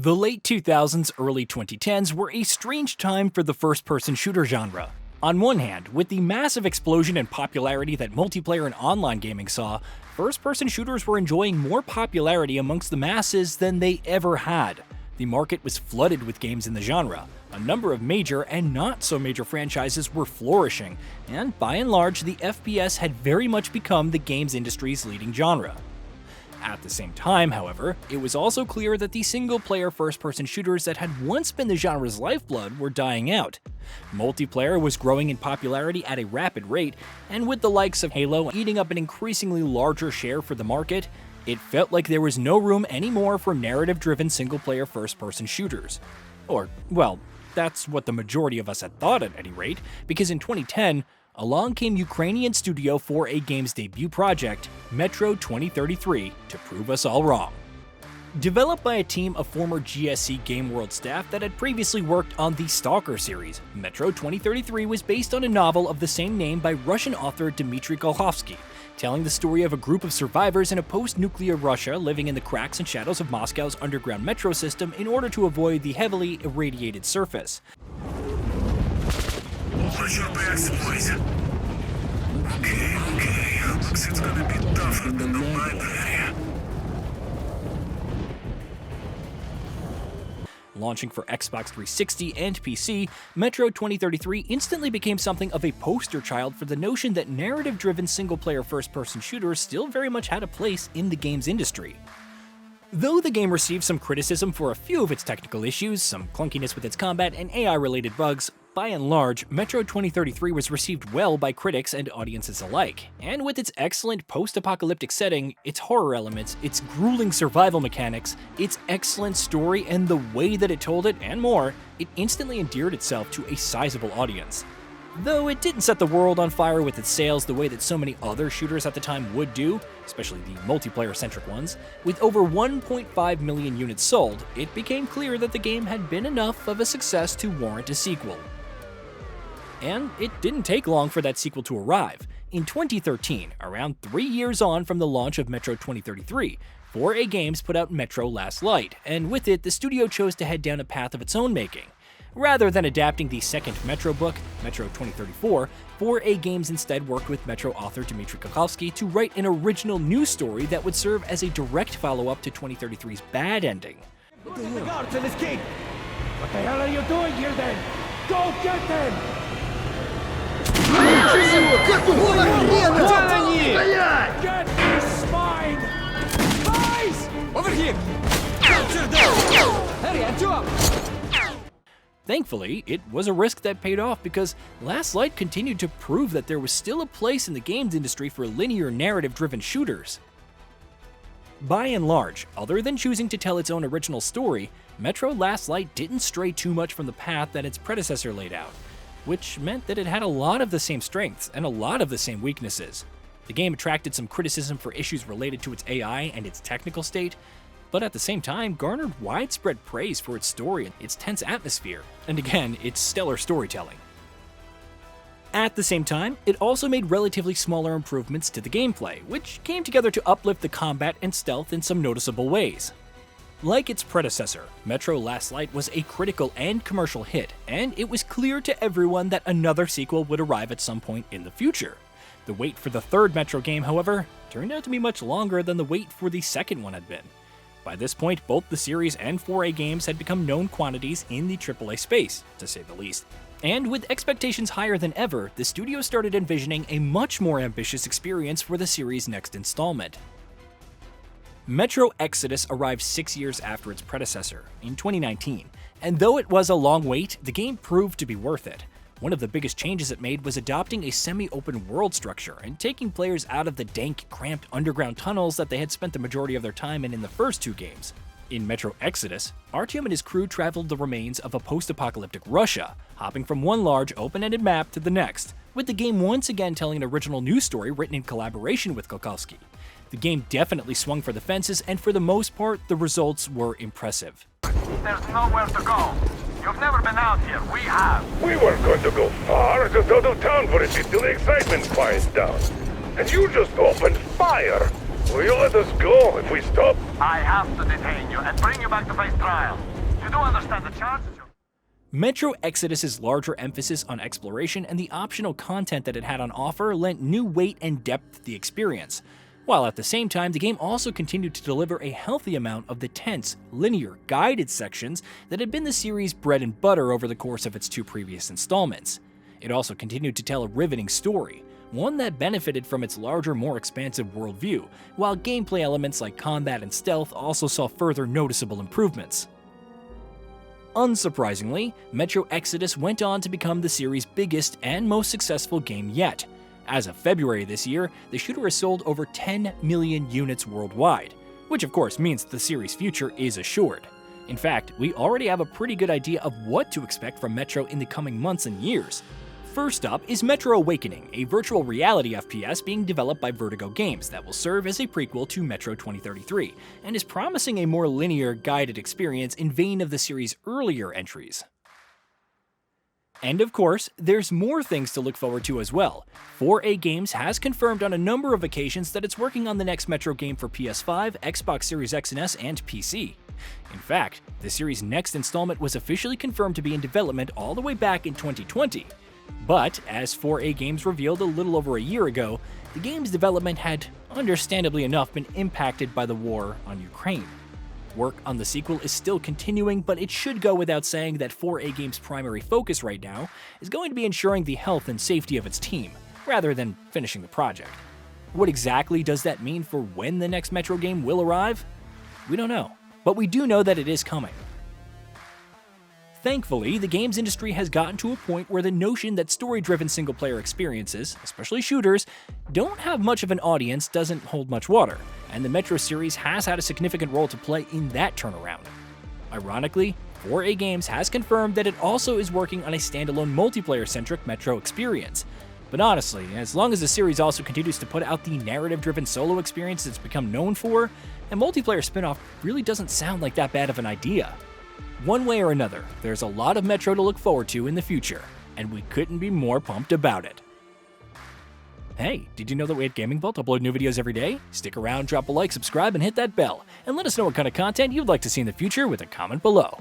The late 2000s, early 2010s were a strange time for the first-person shooter genre. On one hand, with the massive explosion in popularity that multiplayer and online gaming saw, first-person shooters were enjoying more popularity amongst the masses than they ever had. The market was flooded with games in the genre. A number of major and not-so-major franchises were flourishing, and by and large, the FPS had very much become the games industry's leading genre. At the same time, however, it was also clear that the single-player first-person shooters that had once been the genre's lifeblood were dying out. Multiplayer was growing in popularity at a rapid rate, and with the likes of Halo eating up an increasingly larger share for the market, it felt like there was no room anymore for narrative-driven single-player first-person shooters. Or, well, that's what the majority of us had thought at any rate, because in 2010, along came Ukrainian studio 4A Games' debut project, Metro 2033, to prove us all wrong. Developed by a team of former GSC Game World staff that had previously worked on the Stalker series, Metro 2033 was based on a novel of the same name by Russian author Dmitry Golhovsky, telling the story of a group of survivors in a post-nuclear Russia living in the cracks and shadows of Moscow's underground metro system in order to avoid the heavily irradiated surface. Okay. Looks it's gonna be tougher than the library. Launching for Xbox 360 and PC, Metro 2033 instantly became something of a poster child for the notion that narrative-driven single-player first-person shooters still very much had a place in the games industry. Though the game received some criticism for a few of its technical issues, some clunkiness with its combat, and AI-related bugs, by and large, Metro 2033 was received well by critics and audiences alike, and with its excellent post-apocalyptic setting, its horror elements, its grueling survival mechanics, its excellent story, and the way that it told it, and more, it instantly endeared itself to a sizable audience. Though it didn't set the world on fire with its sales the way that so many other shooters at the time would do, especially the multiplayer-centric ones, with over 1.5 million units sold, it became clear that the game had been enough of a success to warrant a sequel. And it didn't take long for that sequel to arrive. In 2013, around 3 years on from the launch of Metro 2033, 4A Games put out Metro Last Light, and with it, the studio chose to head down a path of its own making. Rather than adapting the second Metro book, Metro 2034, 4A Games instead worked with Metro author Dmitry Golhovsky to write an original new story that would serve as a direct follow-up to 2033's bad ending. What the guards and escape! What the hell are you doing here then? Go get them! Get this spine! Guys! Over here! Capture them! Hurry, and up! Thankfully, it was a risk that paid off because Last Light continued to prove that there was still a place in the games industry for linear narrative-driven shooters. By and large, other than choosing to tell its own original story, Metro Last Light didn't stray too much from the path that its predecessor laid out, which meant that it had a lot of the same strengths and a lot of the same weaknesses. The game attracted some criticism for issues related to its AI and its technical state, but at the same time garnered widespread praise for its story, its tense atmosphere, and again, its stellar storytelling. At the same time, it also made relatively smaller improvements to the gameplay, which came together to uplift the combat and stealth in some noticeable ways. Like its predecessor, Metro Last Light was a critical and commercial hit, and it was clear to everyone that another sequel would arrive at some point in the future. The wait for the third Metro game, however, turned out to be much longer than the wait for the second one had been. By this point, both the series and 4A Games had become known quantities in the AAA space, to say the least. And with expectations higher than ever, the studio started envisioning a much more ambitious experience for the series' next installment. Metro Exodus arrived 6 years after its predecessor, in 2019, and though it was a long wait, the game proved to be worth it. One of the biggest changes it made was adopting a semi-open world structure and taking players out of the dank, cramped underground tunnels that they had spent the majority of their time in the first two games. In Metro Exodus, Artyom and his crew traveled the remains of a post-apocalyptic Russia, hopping from one large open-ended map to the next, with the game once again telling an original news story written in collaboration with Golhovsky. The game definitely swung for the fences, and for the most part, the results were impressive. There's nowhere to go. You've never been out here. We have. We weren't going to go far, just out of town for a bit till the excitement quiets down. And you just opened fire. Will you let us go if we stop? I have to detain you and bring you back to face trial. You do understand the charges? Metro Exodus's larger emphasis on exploration and the optional content that it had on offer lent new weight and depth to the experience, while at the same time the game also continued to deliver a healthy amount of the tense, linear, guided sections that had been the series' bread and butter over the course of its 2 previous installments. It also continued to tell a riveting story, one that benefited from its larger, more expansive worldview, while gameplay elements like combat and stealth also saw further noticeable improvements. Unsurprisingly, Metro Exodus went on to become the series' biggest and most successful game yet. As of February this year, the shooter has sold over 10 million units worldwide, which of course means the series' future is assured. In fact, we already have a pretty good idea of what to expect from Metro in the coming months and years. First up is Metro Awakening, a virtual reality FPS being developed by Vertigo Games that will serve as a prequel to Metro 2033, and is promising a more linear, guided experience in vein of the series' earlier entries. And of course, there's more things to look forward to as well. 4A Games has confirmed on a number of occasions that it's working on the next Metro game for PS5, Xbox Series X and S, and PC. In fact, the series' next installment was officially confirmed to be in development all the way back in 2020. But, as 4A Games revealed a little over a year ago, the game's development had, understandably enough, been impacted by the war on Ukraine. Work on the sequel is still continuing, but it should go without saying that 4A Games' primary focus right now is going to be ensuring the health and safety of its team, rather than finishing the project. What exactly does that mean for when the next Metro game will arrive? We don't know, but we do know that it is coming. Thankfully, the games industry has gotten to a point where the notion that story-driven single-player experiences, especially shooters, don't have much of an audience doesn't hold much water, and the Metro series has had a significant role to play in that turnaround. Ironically, 4A Games has confirmed that it also is working on a standalone multiplayer-centric Metro experience. But honestly, as long as the series also continues to put out the narrative-driven solo experience it's become known for, a multiplayer spin-off really doesn't sound like that bad of an idea. One way or another, there's a lot of Metro to look forward to in the future, and we couldn't be more pumped about it. Hey, did you know that we at GamingBolt upload new videos every day? Stick around, drop a like, subscribe, and hit that bell, and let us know what kind of content you'd like to see in the future with a comment below.